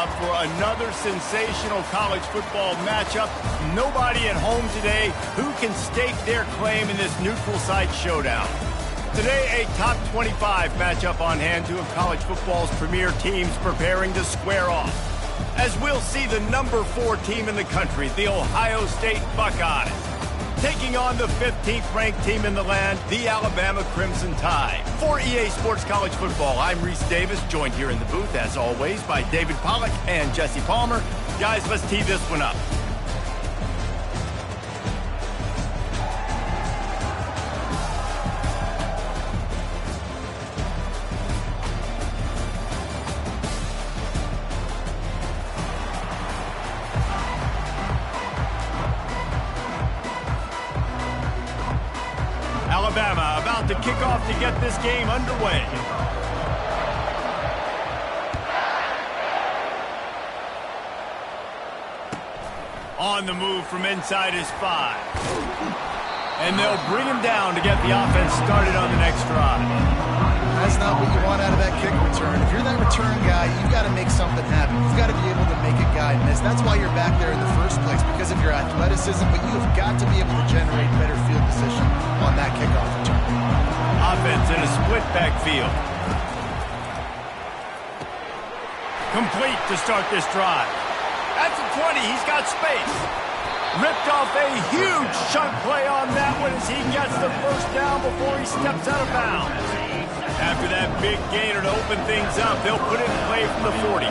up for another sensational college football matchup. Nobody at home today who can stake their claim in this neutral site showdown. Today, a top 25 matchup on hand, two of college football's premier teams preparing to square off. As we'll see the number 4 team in the country, the Ohio State Buckeyes, taking on the 15th ranked team in the land, the Alabama Crimson Tide. For EA Sports College Football, I'm Reese Davis, joined here in the booth, as always, by David Pollack and Jesse Palmer. Guys, let's tee this one up. Alabama about to kick off to get this game underway. On the move from inside his 5. And they'll bring him down to get the offense started on the next drive. That's not what you want out of that kick return. If you're that return guy, you've got to make something happen. You've got to be able to make a guy miss. That's why you're back there in the first place, because of your athleticism, but you have got to be able to generate better field position on that kickoff return. Offense in a split backfield. Complete to start this drive. At the 20, he's got space. Ripped off a huge chunk play on that one as he gets the first down before he steps out of bounds. After that big gainer to open things up, they'll put it in play from the 40.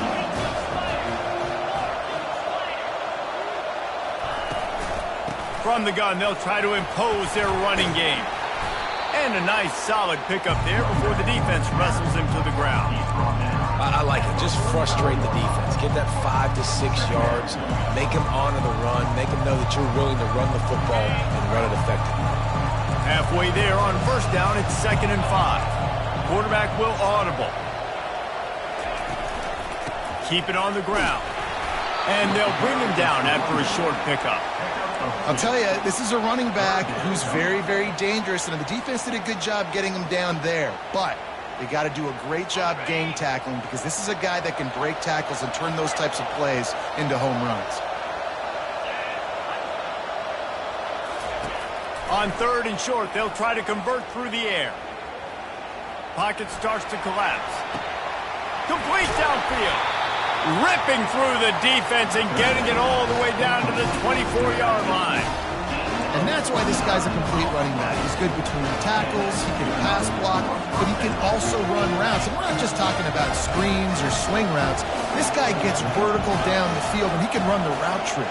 From the gun, they'll try to impose their running game. And a nice solid pickup there before the defense wrestles him to the ground. I like it. Just frustrate the defense. Get that 5 to 6 yards. Make them honor the run. Make them know that you're willing to run the football and run it effectively. Halfway there on first down, it's 2nd and 5. Quarterback will audible. Keep it on the ground. And they'll bring him down after a short pickup. I'll tell you, this is a running back who's very, very dangerous, and the defense did a good job getting him down there. But they got to do a great job game tackling, because this is a guy that can break tackles and turn those types of plays into home runs. On 3rd and short, they'll try to convert through the air. Pocket starts to collapse. Complete downfield. Ripping through the defense and getting it all the way down to the 24-yard line. And that's why this guy's a complete running back. He's good between tackles, he can pass block, but he can also run routes. And we're not just talking about screens or swing routes. This guy gets vertical down the field, and he can run the route tree.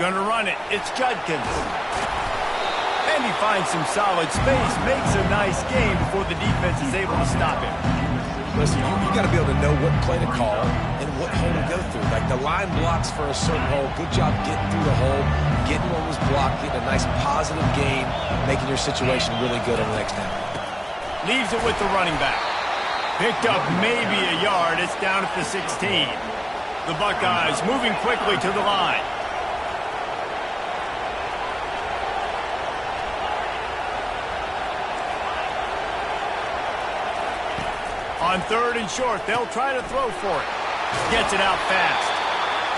Gonna run it. It's Judkins. And he finds some solid space, makes a nice game before the defense is able to stop him. Listen, you got to be able to know what play to call and what hole to go through. Like, the line blocks for a certain hole. Good job getting through the hole, getting what was blocked, getting a nice positive gain, making your situation really good on the next down. Leaves it with the running back. Picked up maybe a yard. It's down at the 16. The Buckeyes moving quickly to the line. On 3rd and short, they'll try to throw for it. Gets it out fast.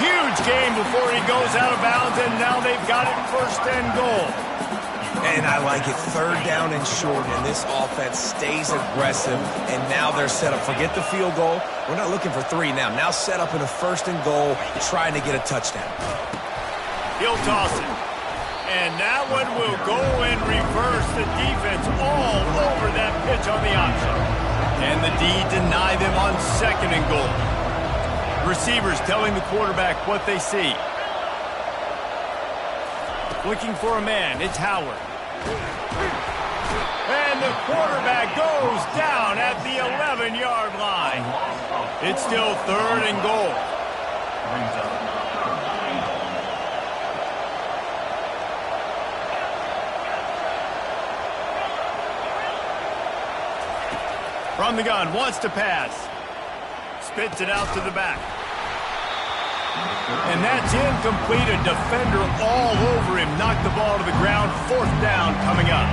Huge gain before he goes out of bounds, and now they've got it 1st and goal. And I like it. 3rd down and short, and this offense stays aggressive, and now they're set up. Forget the field goal. We're not looking for 3 now. Now set up in a 1st and goal, trying to get a touchdown. He'll toss it. And that one will go and reverse the defense all over that pitch on the option. And the D deny them on 2nd and goal. Receivers telling the quarterback what they see. Looking for a man, it's Howard. And the quarterback goes down at the 11-yard line. It's still 3rd and goal. From the gun, wants to pass. Spits it out to the back. And that's incomplete. A defender all over him. Knocked the ball to the ground. 4th down coming up.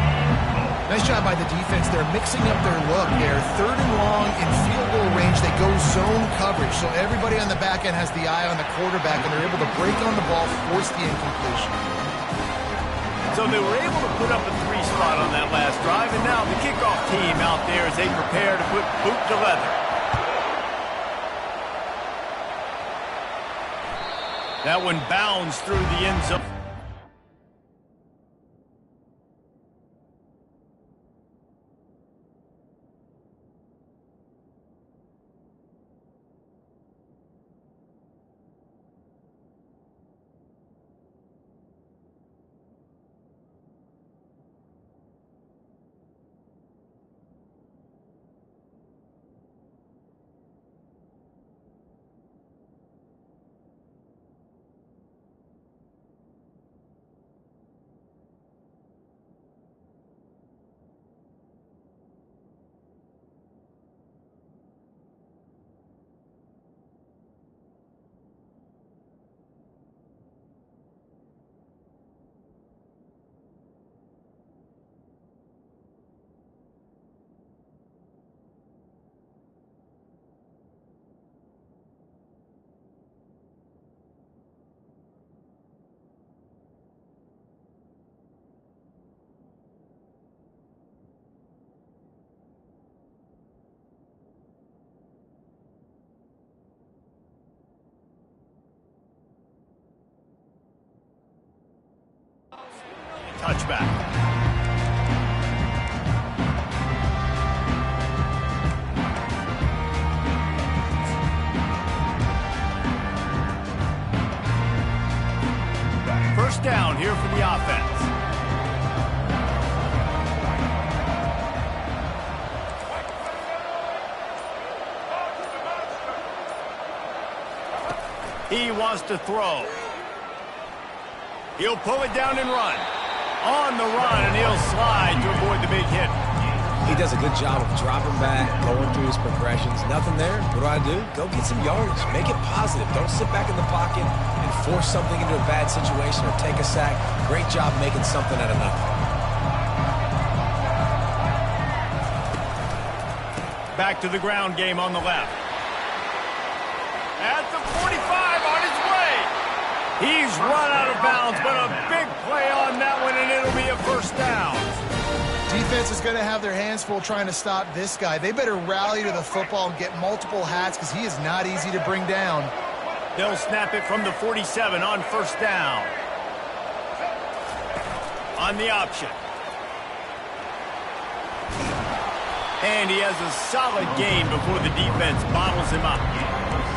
Nice job by the defense. They're mixing up their look. They're third and long in field goal range. They go zone coverage. So everybody on the back end has the eye on the quarterback, and they're able to break on the ball, force the incompletion. So they were able to put up a 3 spot on that last drive, and now the kickoff team out there as they prepare to put boot to leather. That one bounds through the end zone. Touchback. First down here for the offense. He wants to throw. He'll pull it down and run. On the run, and he'll slide to avoid the big hit. He does a good job of dropping back, going through his progressions. Nothing there. What do? Go get some yardage. Make it positive. Don't sit back in the pocket and force something into a bad situation or take a sack. Great job making something out of nothing. Back to the ground game on the left. At the 45, on his way. He's run out of bounds, but a big play on that one, and it'll be a first down. Defense is going to have their hands full trying to stop this guy. They better rally to the football and get multiple hats because he is not easy to bring down. They'll snap it from the 47 on first down. On the option. And he has a solid gain before the defense bottles him up.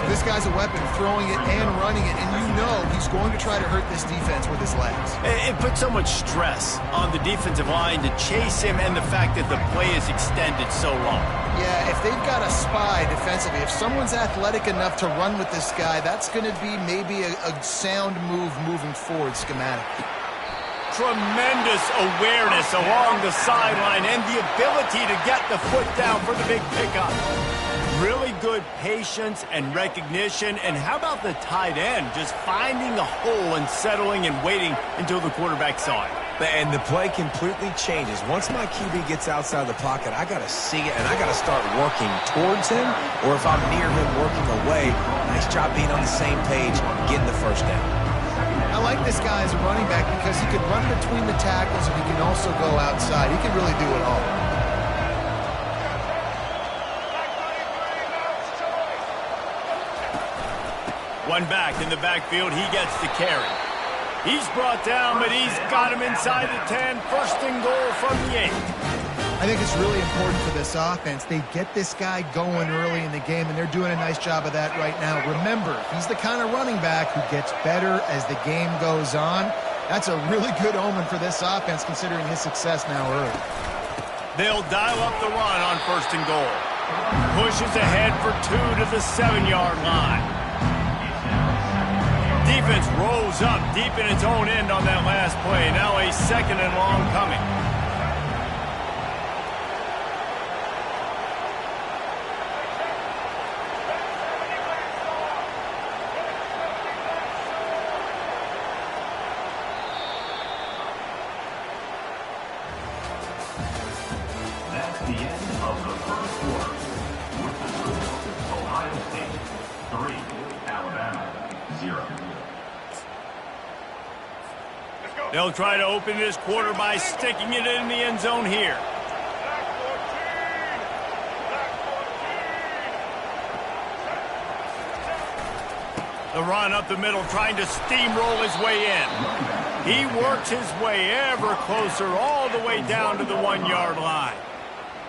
This guy's a weapon, throwing it and running it, and you know he's going to try to hurt this defense with his legs. It puts so much stress on the defensive line to chase him, and the fact that the play is extended so long. Yeah, if they've got a spy defensively, if someone's athletic enough to run with this guy, that's going to be maybe a sound move moving forward schematically. Tremendous awareness along the sideline and the ability to get the foot down for the big pickup. Really good patience and recognition. And how about the tight end just finding the hole and settling and waiting until the quarterback saw it? And the play completely changes. Once my QB gets outside the pocket, I got to see it, and I got to start working towards him, or if I'm near him working away, nice job being on the same page, getting the first down. I like this guy as a running back because he can run between the tackles and he can also go outside. He can really do it all. One back in the backfield, he gets the carry. He's brought down, but he's got him inside the 10. First and goal from the 8. I think it's really important for this offense. They get this guy going early in the game, and they're doing a nice job of that right now. Remember, he's the kind of running back who gets better as the game goes on. That's a really good omen for this offense, considering his success now early. They'll dial up the run on first and goal. Pushes ahead for 2 to the 7-yard line. Defense rolls up deep in its own end on that last play. Now a second and long coming. end of the first quarter. With the score, Ohio State 3, Alabama 0. They'll try to open this quarter by sticking it in the end zone here. The run up the middle, trying to steamroll his way in. He works his way ever closer, all the way down to the 1-yard line.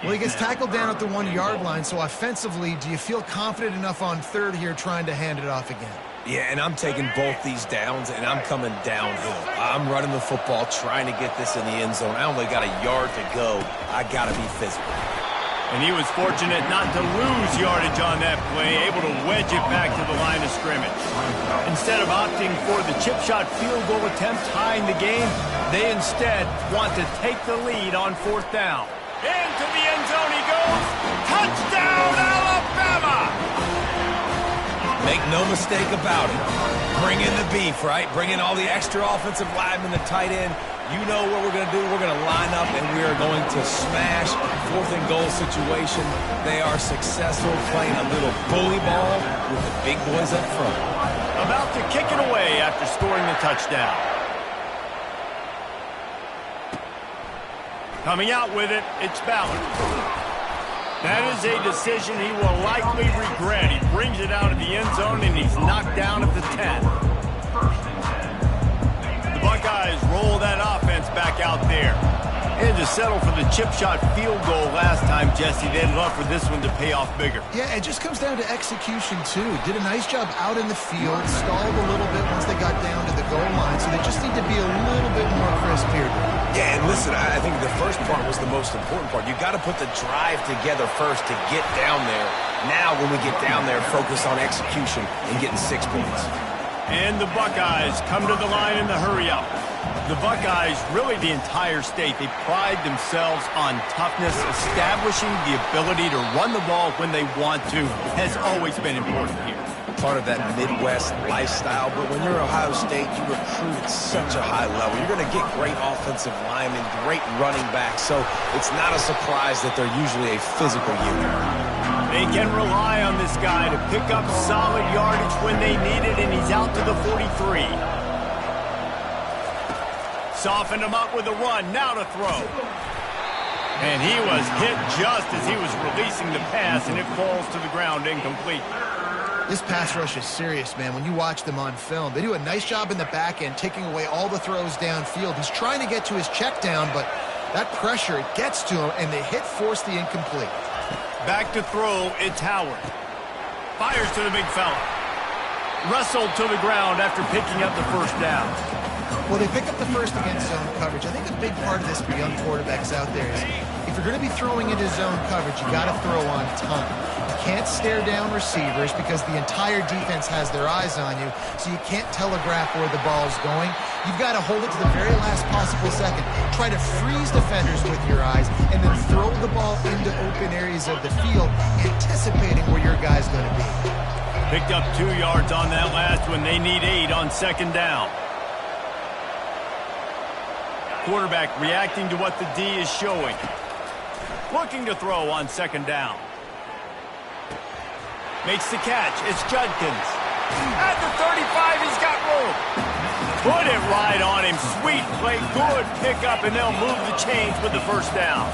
Well, he gets tackled down at the 1-yard line, so offensively, do you feel confident enough on third here trying to hand it off again? Yeah, and I'm taking both these downs, and I'm coming downhill. I'm running the football, trying to get this in the end zone. I only got a yard to go. I got to be physical. And he was fortunate not to lose yardage on that play, able to wedge it back to the line of scrimmage. Instead of opting for the chip shot field goal attempt tying the game, they instead want to take the lead on 4th down. Into the end zone he goes. Touchdown, Alabama! Make no mistake about it. Bring in the beef, right? Bring in all the extra offensive linemen, the tight end. You know what we're going to do. We're going to line up, and we are going to smash 4th and goal situation. They are successful playing a little bully ball with the big boys up front. About to kick it away after scoring the touchdown. Coming out with it, it's Ballard. That is a decision he will likely regret. He brings it out of the end zone, and he's knocked down at the 10. The Buckeyes roll that offense back out there. And to settle for the chip shot field goal last time, Jesse, they'd love for this one to pay off bigger. Yeah, it just comes down to execution, too. Did a nice job out in the field, stalled a little bit once they got down to the goal line, so they just need to be a little bit more crisp here. Yeah, and listen, I think the first part was the most important part. You got to put the drive together first to get down there. Now, when we get down there, focus on execution and getting 6 points. And the Buckeyes come to the line in the hurry-up. The Buckeyes, really the entire state, they pride themselves on toughness. Establishing the ability to run the ball when they want to has always been important here. Part of that Midwest lifestyle, but when you're Ohio State, you recruit at such a high level. You're going to get great offensive linemen, great running backs, so it's not a surprise that they're usually a physical unit. They can rely on this guy to pick up solid yardage when they need it, and he's out to the 43. Softened him up with a run, now to throw. And he was hit just as he was releasing the pass, and it falls to the ground incomplete. This pass rush is serious, man. When you watch them on film, they do a nice job in the back end, taking away all the throws downfield. He's trying to get to his check down, but that pressure, it gets to him, and the hit forced the incomplete. Back to throw, it's Howard. Fires to the big fella. Wrestled to the ground after picking up the first down. Well, they pick up the first against zone coverage. I think a big part of this for young quarterbacks out there is if you're going to be throwing into zone coverage, you got to throw on time. You can't stare down receivers because the entire defense has their eyes on you, so you can't telegraph where the ball's going. You've got to hold it to the very last possible second. Try to freeze defenders with your eyes and then throw the ball into open areas of the field, anticipating where your guy's going to be. Picked up 2 yards on that last one. They need 8 on second down. Quarterback reacting to what the D is showing. Looking to throw on second down. Makes the catch. It's Judkins. At the 35, he's got room. Put it right on him. Sweet play. Good pickup, and they'll move the chains with the first down.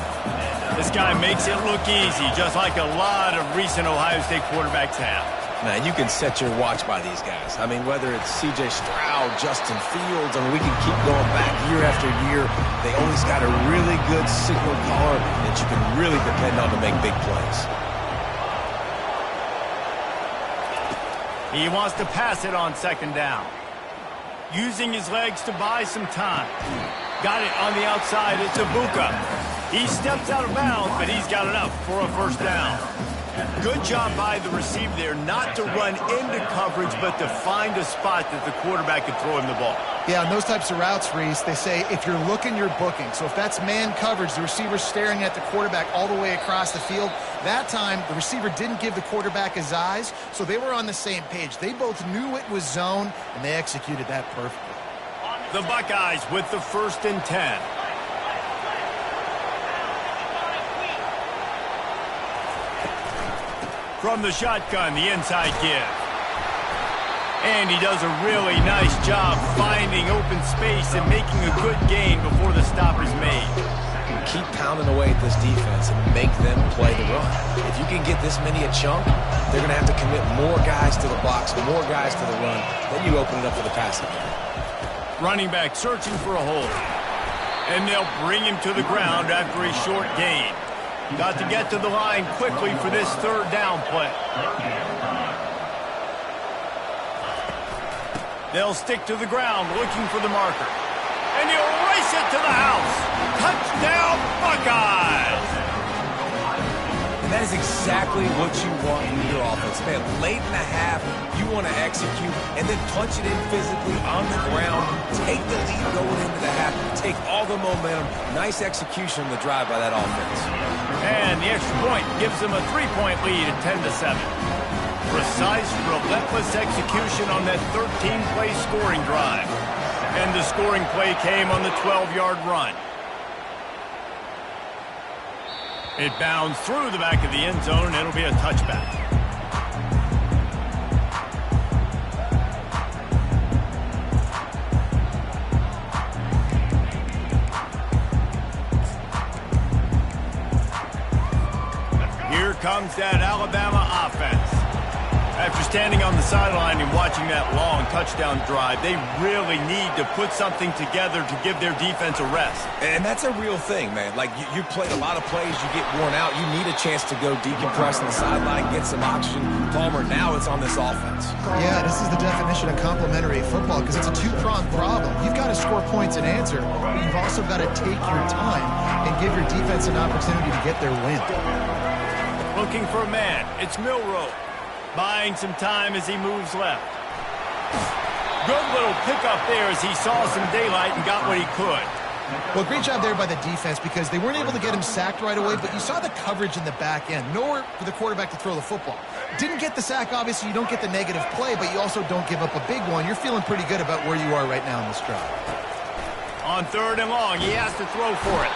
This guy makes it look easy, just like a lot of recent Ohio State quarterbacks have. Man, you can set your watch by these guys. I mean, whether it's C.J. Stroud, Justin Fields, I mean, we can keep going back year after year. They always got a really good signal caller that you can really depend on to make big plays. He wants to pass it on second down. Using his legs to buy some time. Got it on the outside. It's Ibuka. He steps out of bounds, but he's got enough for a first down. Good job by the receiver there, not to run into coverage, but to find a spot that the quarterback could throw him the ball. Yeah, on those types of routes, Reese, they say if you're looking, you're booking. So if that's man coverage, the receiver's staring at the quarterback all the way across the field. That time, the receiver didn't give the quarterback his eyes, so they were on the same page. They both knew it was zone, and they executed that perfectly. The Buckeyes with the 1st and 10. From the shotgun, the inside give. And he does a really nice job finding open space and making a good gain before the stop is made. Keep pounding away at this defense and make them play the run. If you can get this many a chunk, they're going to have to commit more guys to the box, more guys to the run. Then you open it up for the passing game. Running back searching for a hole. And they'll bring him to the ground after a short gain. Got to get to the line quickly for this third down play. They'll stick to the ground looking for the marker. And he'll race it to the house. Touchdown, Buckeyes! And that is exactly what you want from your offense. Man, late in the half, you want to execute and then punch it in physically on the ground. Take the lead going into the half. Take all the momentum. Nice execution on the drive by that offense. And the extra point gives them a 3-point lead at 10-7. Precise, relentless execution on that 13-play scoring drive. And the scoring play came on the 12-yard run. It bounds through the back of the end zone, and it'll be a touchback. Here comes that Alabama offense. After standing on the sideline and watching that long touchdown drive, they really need to put something together to give their defense a rest. And that's a real thing, man. Like, you played a lot of plays, you get worn out, you need a chance to go decompress on the sideline, get some oxygen. Palmer, now it's on this offense. Yeah, this is the definition of complementary football because it's a two-pronged problem. You've got to score points and answer, but you've also got to take your time and give your defense an opportunity to get their win. Looking for a man. It's Milroe. Buying some time as he moves left. Good little pickup there as he saw some daylight and got what he could. Well, great job there by the defense because they weren't able to get him sacked right away, but you saw the coverage in the back end. Nowhere for the quarterback to throw the football. Didn't get the sack, obviously. You don't get the negative play, but you also don't give up a big one. You're feeling pretty good about where you are right now in this drive. On 3rd and long, he has to throw for it.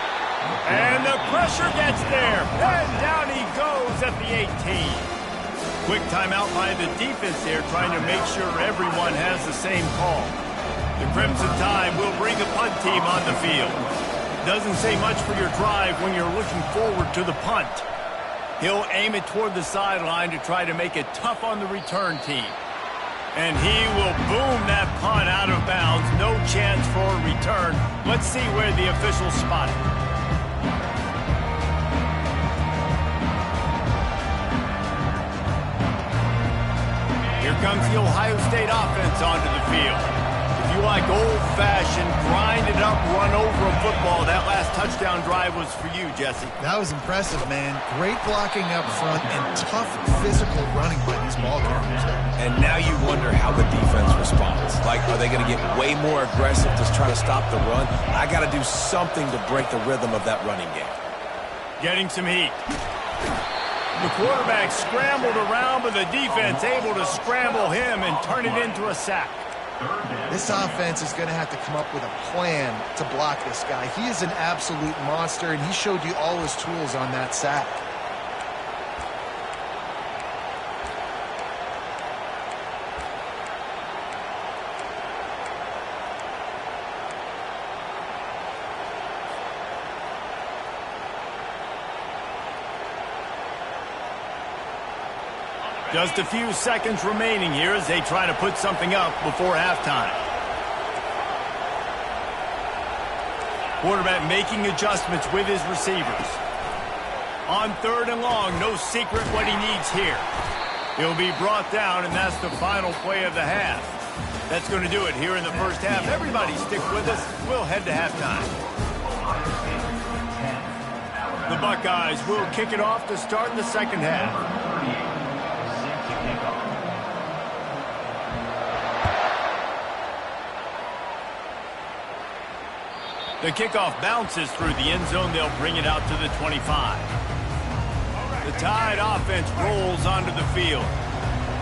And the pressure gets there. And down he goes at the 18. Quick timeout by the defense there, trying to make sure everyone has the same call. The Crimson Tide will bring a punt team on the field. Doesn't say much for your drive when you're looking forward to the punt. He'll aim it toward the sideline to try to make it tough on the return team. And he will boom that punt out of bounds. No chance for a return. Let's see where the officials spot it. Here comes the Ohio State offense onto the field. If you like old-fashioned, grind-it-up, run-over a football, that last touchdown drive was for you, Jesse. That was impressive, man. Great blocking up front and tough physical running by these ball carriers. And now you wonder how the defense responds. Like, are they going to get way more aggressive to try to stop the run? I got to do something to break the rhythm of that running game. Getting some heat. The quarterback scrambled around, but the defense able to scramble him and turn it into a sack. This offense is going to have to come up with a plan to block this guy. He is an absolute monster, and he showed you all his tools on that sack. Just a few seconds remaining here as they try to put something up before halftime. Quarterback making adjustments with his receivers. On 3rd and long, no secret what he needs here. He'll be brought down, and that's the final play of the half. That's going to do it here in the first half. Everybody stick with us. We'll head to halftime. The Buckeyes will kick it off to start the second half. The kickoff bounces through the end zone. They'll bring it out to the 25. The Tide offense rolls onto the field.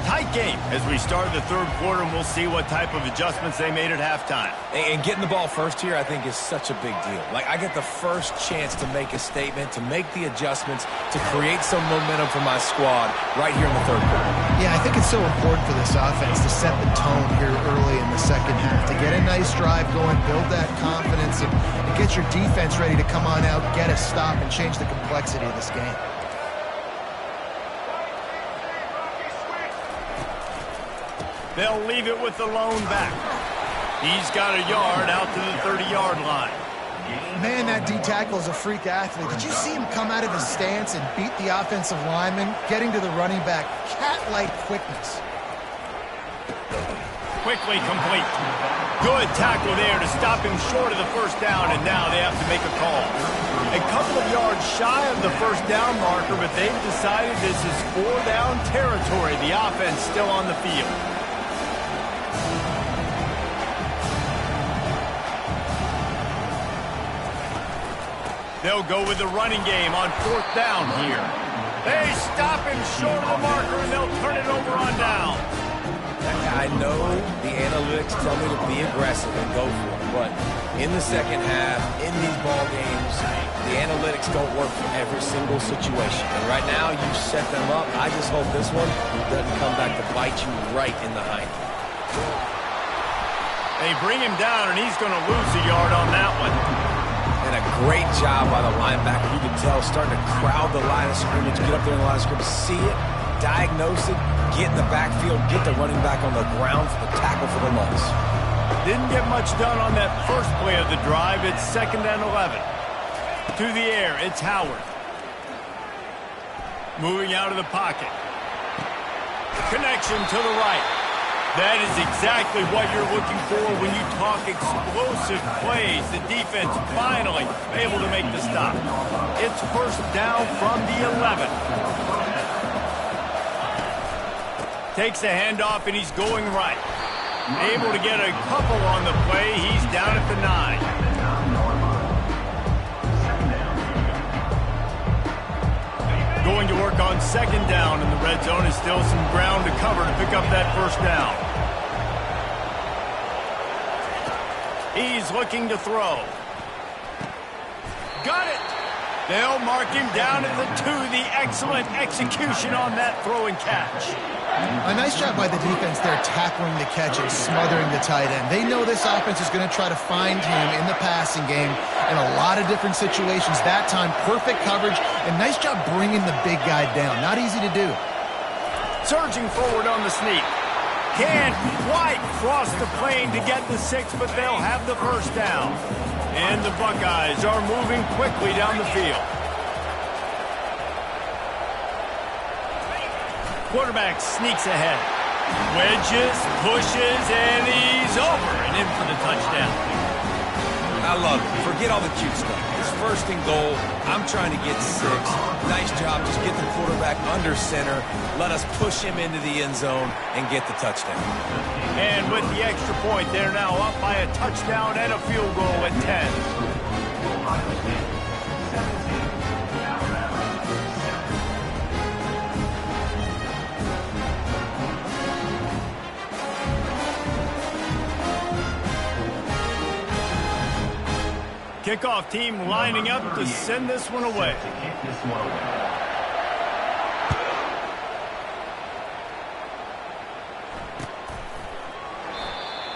Tight game as we start the third quarter, and we'll see what type of adjustments they made at halftime. And getting the ball first here, I think, is such a big deal. Like, I get the first chance to make a statement, to make the adjustments, to create some momentum for my squad right here in the third quarter. Yeah, I think it's so important for this offense to set the tone here early in the second half, to get a nice drive going, build that confidence, and get your defense ready to come on out, get a stop, and change the complexity of this game. They'll leave it with the lone back. He's got a yard out to the 30-yard line. Man, that D-tackle is a freak athlete. Did you see him come out of his stance and beat the offensive lineman, getting to the running back? Cat-like quickness. Quickly complete. Good tackle there to stop him short of the first down, and now they have to make a call. A couple of yards shy of the first down marker, but they've decided this is 4-down territory. The offense still on the field. They'll go with the running game on 4th down here. They stop him short of the marker, and they'll turn it over on down. I know the analytics tell me to be aggressive and go for it, but in the second half, in these ball games, the analytics don't work for every single situation. And right now, you set them up. I just hope this one doesn't come back to bite you right in the hind. They bring him down, and he's going to lose a yard on that one. And a great job by the linebacker. You can tell, starting to crowd the line of scrimmage, get up there in the line of scrimmage, see it, diagnose it, get in the backfield, get the running back on the ground for the tackle for the loss. Didn't get much done on that first play of the drive. It's 2nd and 11. To the air, it's Howard. Moving out of the pocket. Connection to the right. That is exactly what you're looking for when you talk explosive plays. The defense finally able to make the stop. It's 1st down from the 11. Takes a handoff, and he's going right. Able to get a couple on the play. He's down at the 9. Going to work on 2nd down in the red zone. Is still some ground to cover to pick up that 1st down. He's looking to throw. Got it! They'll mark him down at the 2. The excellent execution on that throw and catch. A nice job by the defense there, tackling the catch and smothering the tight end. They know this offense is going to try to find him in the passing game in a lot of different situations. That time, perfect coverage, and nice job bringing the big guy down. Not easy to do. Surging forward on the sneak. Can't quite cross the plane to get the 6, but they'll have the 1st down. And the Buckeyes are moving quickly down the field. Quarterback sneaks ahead. Wedges, pushes, and he's over and in for the touchdown. I love it. Forget all the cute stuff. It's 1st and goal. I'm trying to get 6. Nice job. Just get the quarterback under center. Let us push him into the end zone and get the touchdown. And with the extra point, they're now up by a touchdown and a field goal at 10. Kickoff team lining up to send this one away.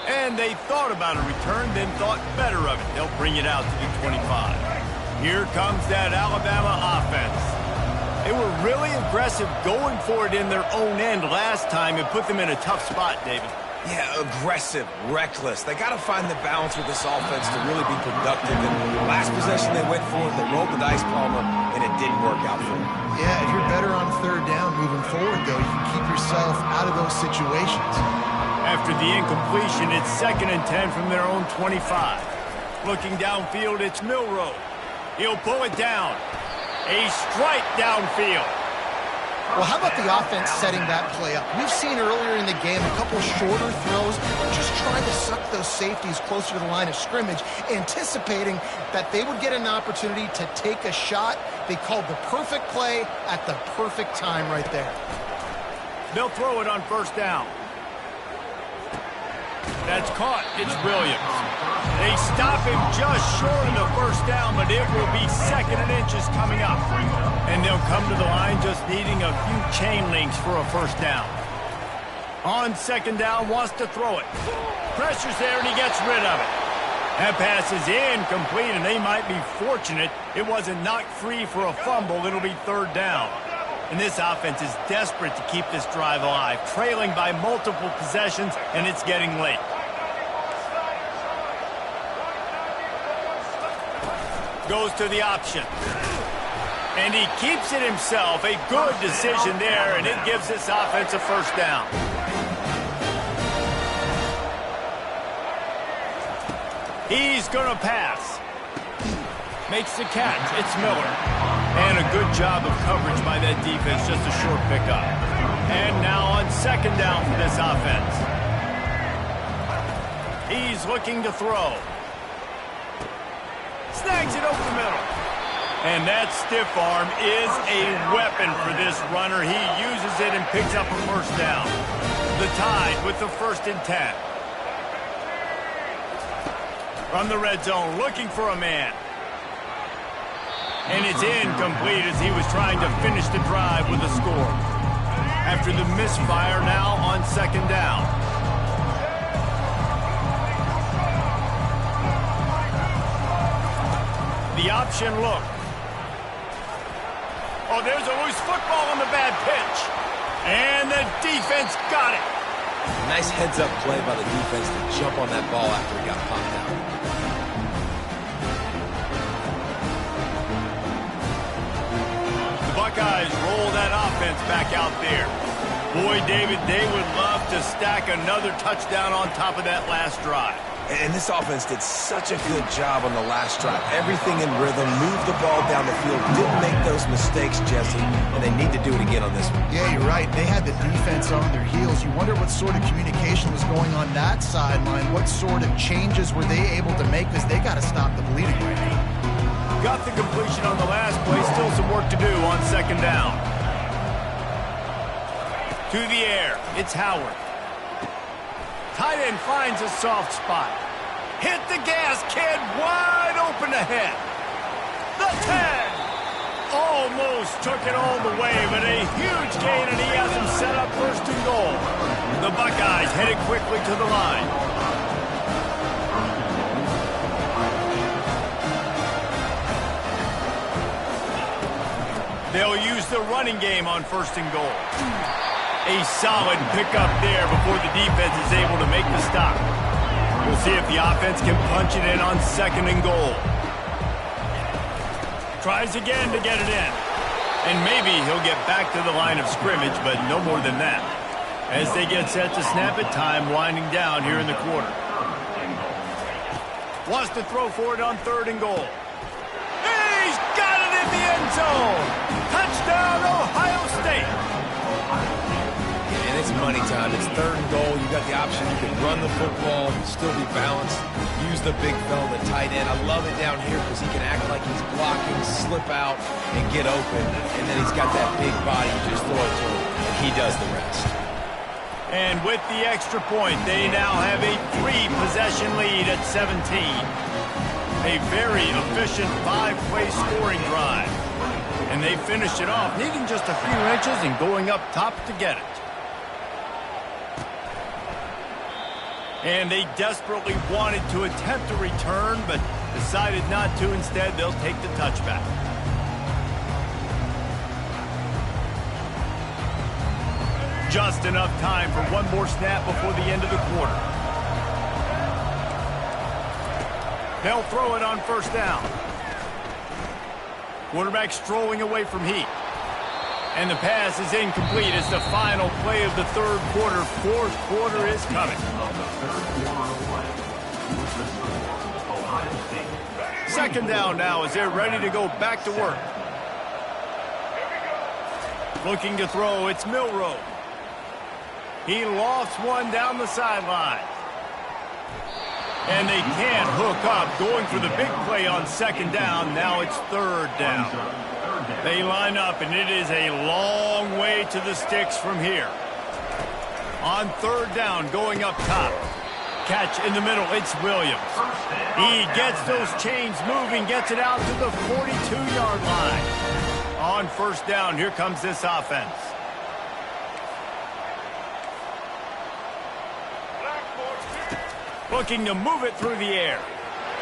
And they thought about a return, then thought better of it. They'll bring it out to the 25. Here comes that Alabama offense. They were really aggressive going for it in their own end last time and put them in a tough spot, David. Yeah, aggressive, reckless. They got to find the balance with this offense to really be productive. And last possession they went for it, they rolled the dice, Palmer, and it didn't work out for them. Yeah, if you're better on 3rd down moving forward, though, you can keep yourself out of those situations. After the incompletion, it's 2nd and 10 from their own 25. Looking downfield, it's Milroe. He'll pull it down. A strike downfield. Well, how about the offense setting that play up? We've seen earlier in the game a couple shorter throws, just trying to suck those safeties closer to the line of scrimmage, anticipating that they would get an opportunity to take a shot. They called the perfect play at the perfect time right there. They'll throw it on first down. That's caught. It's Williams. They stop him just short of the first down, but it will be 2nd and inches coming up. And they'll come to the line just needing a few chain links for a first down. On 2nd down, wants to throw it. Pressure's there, and he gets rid of it. That pass is incomplete, and they might be fortunate it wasn't knocked free for a fumble. It'll be 3rd down. And this offense is desperate to keep this drive alive, trailing by multiple possessions, and it's getting late. Goes to the option. And he keeps it himself. A good decision there, and it gives this offense a first down. He's going to pass. Makes the catch. It's Miller. And a good job of coverage by that defense. Just a short pickup. And now on 2nd down for this offense. He's looking to throw. Snags it over the middle. And that stiff arm is a weapon for this runner. He uses it and picks up a first down. The Tide with the 1st and 10. From the red zone, looking for a man. And it's incomplete as he was trying to finish the drive with a score. After the misfire, now on 2nd down. The option look. Oh, there's a loose football on the bad pitch. And the defense got it. Nice heads-up play by the defense to jump on that ball after he got popped out. Buckeyes roll that offense back out there. Boy, David, they would love to stack another touchdown on top of that last drive. And this offense did such a good job on the last drive. Everything in rhythm, moved the ball down the field, didn't make those mistakes, Jesse, and they need to do it again on this one. Yeah, you're right. They had the defense on their heels. You wonder what sort of communication was going on that sideline. What sort of changes were they able to make, because they got to stop the bleeding right now. Got the completion on the last play. Still some work to do on 2nd down. To the air. It's Howard. Tight end finds a soft spot. Hit the gas, kid. Wide open ahead. The 10. Almost took it all the way, but a huge gain, and he has him set up 1st and goal. The Buckeyes headed quickly to the line. They'll use the running game on 1st and goal. A solid pickup there before the defense is able to make the stop. We'll see if the offense can punch it in on 2nd and goal. Tries again to get it in. And maybe he'll get back to the line of scrimmage, but no more than that. As they get set to snap it, time winding down here in the quarter. Wants to throw for it on 3rd and goal. He's got it in the end zone. Touchdown, Ohio State. And it's money time. It's 3rd and goal. You got the option. You can run the football, still be balanced, use the big fella, the tight end. I love it down here because he can act like he's blocking, slip out, and get open. And then he's got that big body. You just throw it to him, and he does the rest. And with the extra point, they now have a 3-possession lead at 17. A very efficient 5-play scoring drive. And they finished it off, needing just a few inches and going up top to get it. And they desperately wanted to attempt a return, but decided not to. Instead, they'll take the touchback. Just enough time for one more snap before the end of the quarter. They'll throw it on 1st down. Quarterback strolling away from heat. And the pass is incomplete. It's the final play of the 3rd quarter. 4th quarter is coming. 2nd down now as they're ready to go back to work. Looking to throw, it's Milroe. He lofts one down the sideline. And they can't hook up, going for the big play on 2nd down. Now it's 3rd down. They line up, and it is a long way to the sticks from here. On third down, going up top. Catch in the middle, it's Williams. He gets those chains moving, gets it out to the 42-yard line. On first down, here comes this offense. Looking to move it through the air.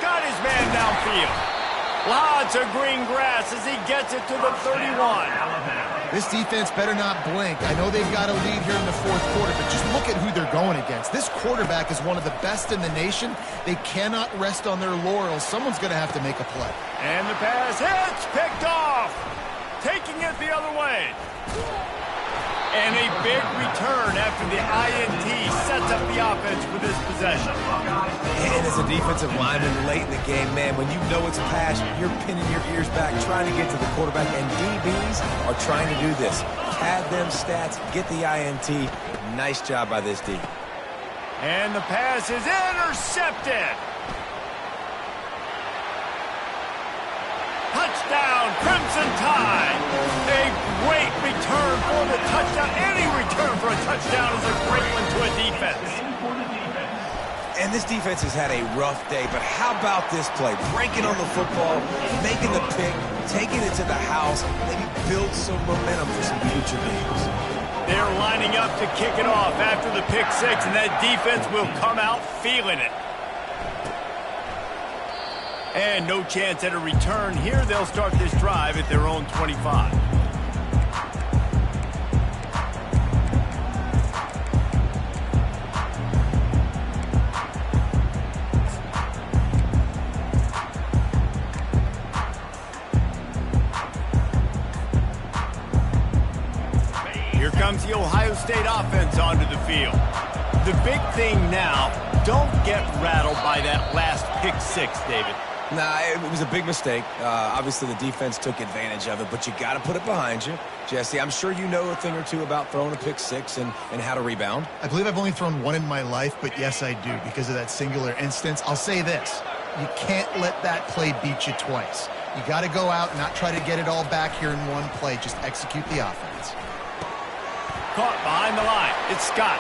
Got his man downfield. Lots of green grass as he gets it to the 31. This defense better not blink. I know they've got a lead here in the fourth quarter, but just look at who they're going against. This quarterback is one of the best in the nation. They cannot rest on their laurels. Someone's going to have to make a play. And the pass hits, picked off. Taking it the other way. And a big return after the INT sets up the offense for this possession. And as a defensive lineman late in the game, man, when you know it's pass, you're pinning your ears back, trying to get to the quarterback, and DBs are trying to do this. Pad them stats, get the INT. Nice job by this D. And the pass is intercepted. Touchdown, Crimson Tide. A great return for the touchdown. Any return for a touchdown is a great one to a defense. And this defense has had a rough day, but how about this play? Breaking on the football, making the pick, taking it to the house, maybe build some momentum for some future games. They're lining up to kick it off after the pick six, and that defense will come out feeling it. And no chance at a return here. They'll start this drive at their own 25. Here comes the Ohio State offense onto the field. The big thing now, don't get rattled by that last pick six, David. Nah, it was a big mistake. Obviously, the defense took advantage of it, but you got to put it behind you. Jesse, I'm sure you know a thing or two about throwing a pick six and how to rebound. I believe I've only thrown one in my life, but yes, I do, because of that singular instance. I'll say this. You can't let that play beat you twice. You got to go out and not try to get it all back here in one play. Just execute the offense. Caught behind the line. It's Scott.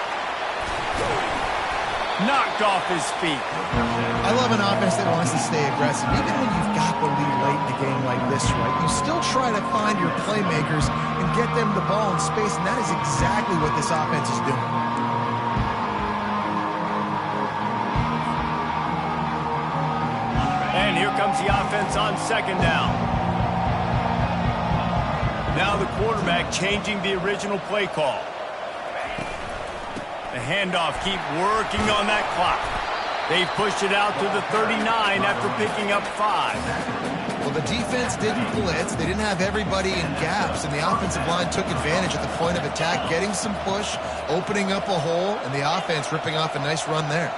Knocked off his feet. I love an offense that wants to stay aggressive. Even when you've got the lead late in a game like this, right, you still try to find your playmakers and get them the ball in space, and that is exactly what this offense is doing. And here comes the offense on second down. Now the quarterback changing the original play call. The handoff, keep working on that clock. They pushed it out to the 39 after picking up 5. Well, the defense didn't blitz. They didn't have everybody in gaps, and the offensive line took advantage at the point of attack, getting some push, opening up a hole, and the offense ripping off a nice run there.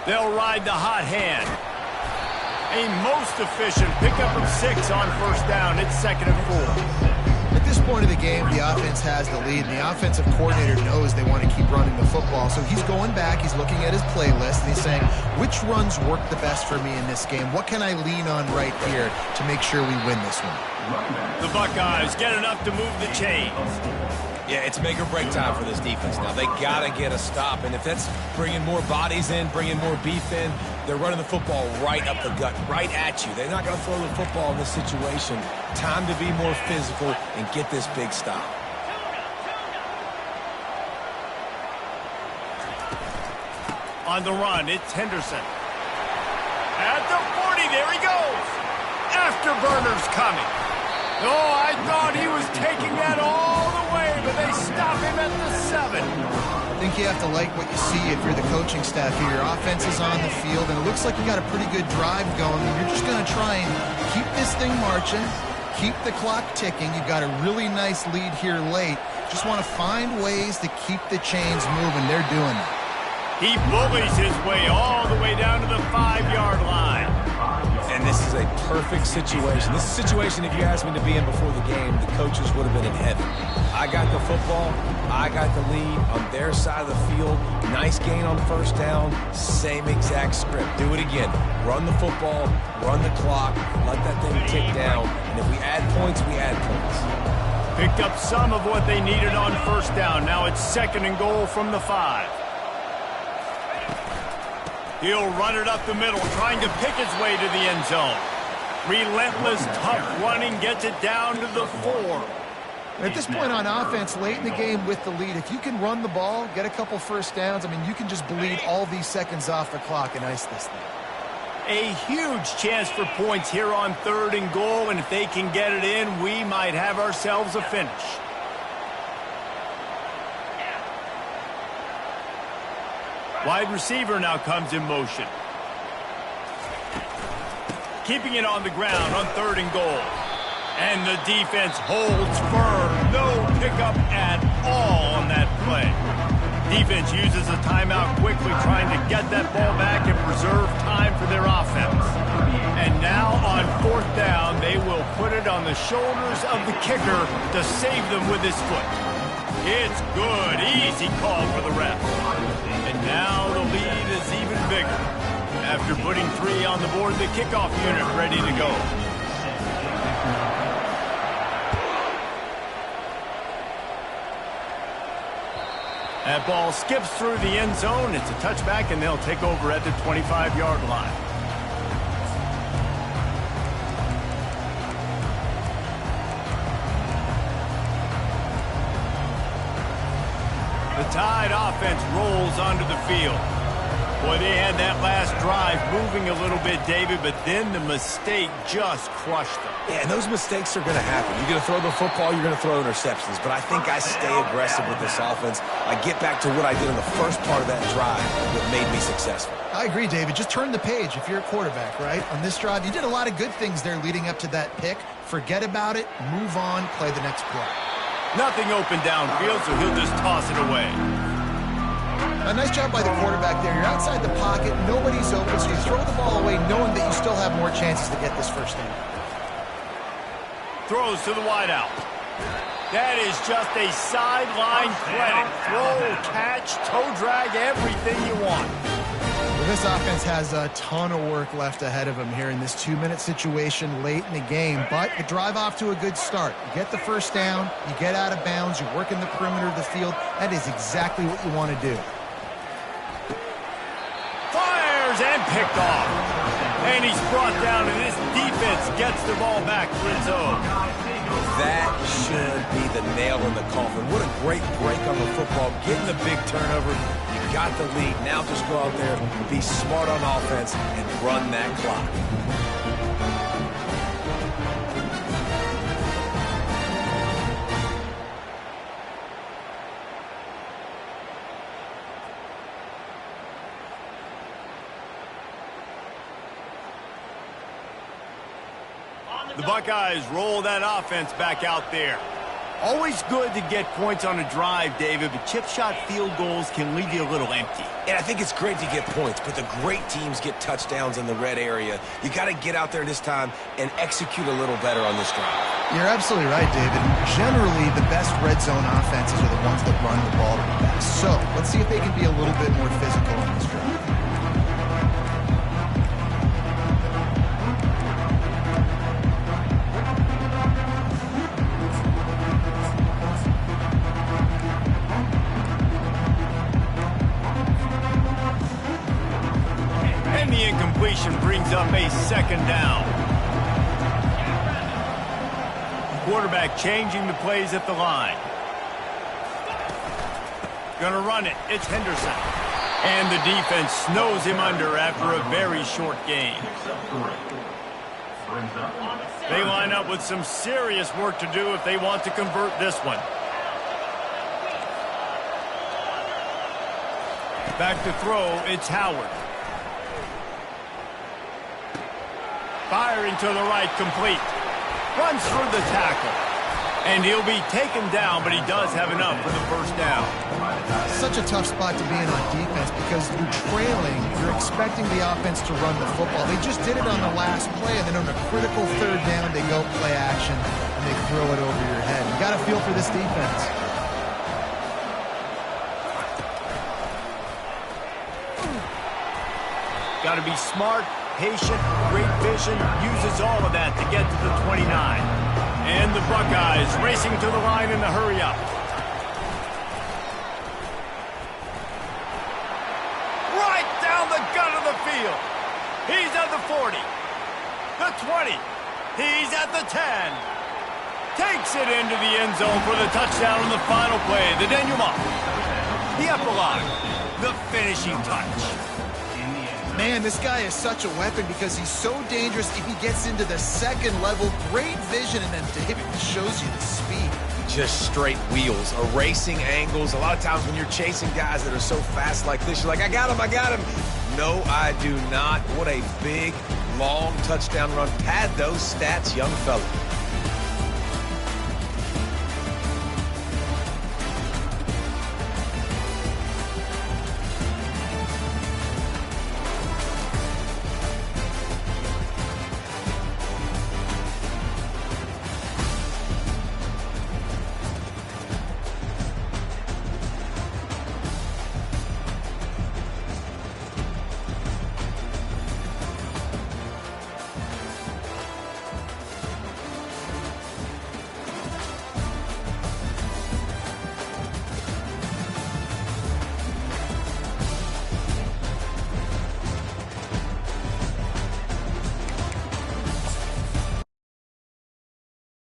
They'll ride the hot hand. A most efficient pickup of 6 on first down. It's 2nd and 4. At this point of the game, the offense has the lead, and the offensive coordinator knows they want to keep running the football. So he's going back, he's looking at his playlist, and he's saying, which runs work the best for me in this game? What can I lean on right here to make sure we win this one? The Buckeyes get enough to move the chains. Yeah, it's make or break time for this defense now. They got to get a stop, and if that's bringing more bodies in, bringing more beef in, they're running the football right up the gut, right at you. They're not going to throw the football in this situation. Time to be more physical and get this big stop. On the run, it's Henderson. At the 40, there he goes. Afterburners coming. Oh, I thought he was taking that all the way, but they stop him at the 7. I think you have to like what you see if you're the coaching staff here. Your offense is on the field, and it looks like you got a pretty good drive going. You're just going to try and keep this thing marching, keep the clock ticking. You've got a really nice lead here late. Just want to find ways to keep the chains moving. They're doing it. He bullies his way all the way down to the 5-yard line. And this is a perfect situation. This is a situation, if you asked me to be in before the game, the coaches would have been in heaven. I got the football. I got the lead on their side of the field. Nice gain on first down. Same exact script. Do it again. Run the football. Run the clock. Let that thing tick down. And if we add points, we add points. Picked up some of what they needed on first down. Now it's 2nd and goal from the 5. He'll run it up the middle, trying to pick his way to the end zone. Relentless, tough running, gets it down to the 4. At this point on offense, late in the game with the lead, if you can run the ball, get a couple first downs, I mean, you can just bleed all these seconds off the clock and ice this thing. A huge chance for points here on 3rd and goal, and if they can get it in, we might have ourselves a finish. Wide receiver now comes in motion. Keeping it on the ground on 3rd and goal. And the defense holds firm. No pickup at all on that play. Defense uses a timeout quickly, trying to get that ball back and preserve time for their offense. And now on 4th down, they will put it on the shoulders of the kicker to save them with his foot. It's good. Easy call for the ref. And now the lead is even bigger. After putting 3 on the board, the kickoff unit ready to go. That ball skips through the end zone. It's a touchback, and they'll take over at the 25-yard line. The Tide offense rolls onto the field. Boy, they had that last drive moving a little bit, David, but then the mistake just crushed them. Yeah, and those mistakes are going to happen. You're going to throw the football, you're going to throw interceptions. But I think I stay aggressive with this offense. I get back to what I did in the first part of that drive that made me successful. I agree, David. Just turn the page if you're a quarterback, right? On this drive, you did a lot of good things there leading up to that pick. Forget about it, move on, play the next play. Nothing open downfield, so he'll just toss it away. A nice job by the quarterback there. You're outside the pocket, nobody's open, so you throw the ball away knowing that you still have more chances to get this first down. Throws to the wideout. That is just a sideline credit. Throw, catch, toe drag, everything you want. Well, this offense has a ton of work left ahead of them here in this 2-minute situation late in the game, but you drive off to a good start. You get the first down, you get out of bounds, you work in the perimeter of the field. That is exactly what you want to do. Fires and picked off. And he's brought down, and this defense gets the ball back for its own. That should be the nail in the coffin. What a great break on the football. Getting the big turnover. You got the lead. Now just go out there, be smart on offense, and run that clock. The Buckeyes roll that offense back out there. Always good to get points on a drive, David, but chip shot field goals can leave you a little empty. And I think it's great to get points, but the great teams get touchdowns in the red area. You got to get out there this time and execute a little better on this drive. You're absolutely right, David. Generally, the best red zone offenses are the ones that run the ball the best. So let's see if they can be a little bit more physical on this drive. Brings up a second down. Quarterback changing the plays at the line. Gonna run it. It's Henderson. And the defense snows him under after a very short gain. They line up with some serious work to do if they want to convert this one. Back to throw, it's Howard. Firing to the right, complete. Runs through the tackle. And he'll be taken down, but he does have enough for the first down. Such a tough spot to be in on defense because you're trailing. You're expecting the offense to run the football. They just did it on the last play, and then on a critical third down, they go play action, and they throw it over your head. You got to feel for this defense. Got to be smart, patient, great vision, uses all of that to get to the 29. And the Buckeyes racing to the line in a hurry-up. Right down the gut of the field. He's at the 40, the 20. He's at the 10. Takes it into the end zone for the touchdown on the final play. The denouement. The epilogue. The finishing touch. Man, this guy is such a weapon because he's so dangerous if he gets into the second level. Great vision, and then David shows you the speed. Just straight wheels, erasing angles. A lot of times when you're chasing guys that are so fast like this, you're like, I got him. No, I do not. What a big, long touchdown run. Pad those stats, young fella.